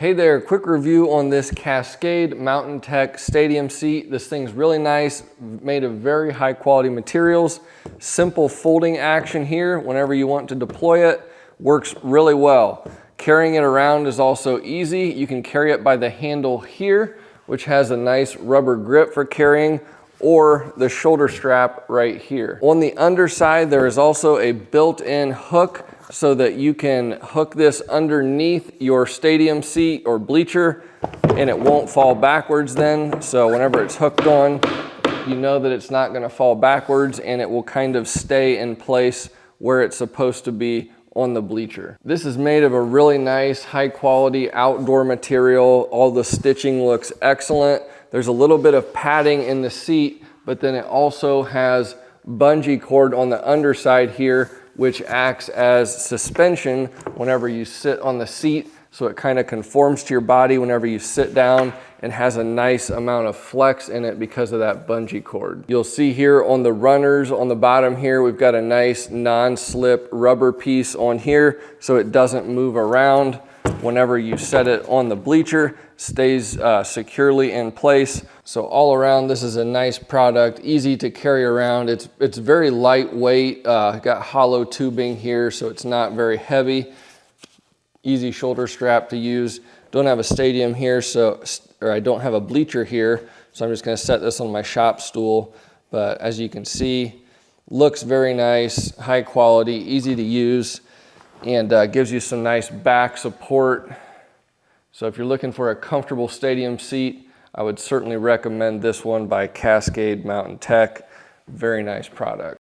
Hey there, quick review on this Cascade Mountain Tech Stadium seat. This thing's really nice, made of very high quality materials. Simple folding action here whenever you want to deploy it. Works really well. Carrying it around is also easy. You can carry it by the handle here, which has a nice rubber grip for carrying, or the shoulder strap right here. On the underside, there is also a built-in hook so that you can hook this underneath your stadium seat or bleacher and it won't fall backwards then. So whenever it's hooked on, you know that it's not gonna fall backwards and it will kind of stay in place where it's supposed to be on the bleacher. This is made of a really nice, high quality outdoor material. All the stitching looks excellent. There's a little bit of padding in the seat, but then it also has bungee cord on the underside here, which acts as suspension whenever you sit on the seat. So it kind of conforms to your body whenever you sit down and has a nice amount of flex in it because of that bungee cord. You'll see here on the runners on the bottom here, we've got a nice non-slip rubber piece on here so it doesn't move around. Whenever you set it on the bleacher, stays securely in place. So all around, this is a nice product, easy to carry around. It's very lightweight, got hollow tubing here, so it's not very heavy. Easy shoulder strap to use. Don't have a stadium here, or I don't have a bleacher here, so I'm just gonna set this on my shop stool. But as you can see, looks very nice, high quality, easy to use, and gives you some nice back support. So if you're looking for a comfortable stadium seat, I would certainly recommend this one by Cascade Mountain Tech. Very nice product.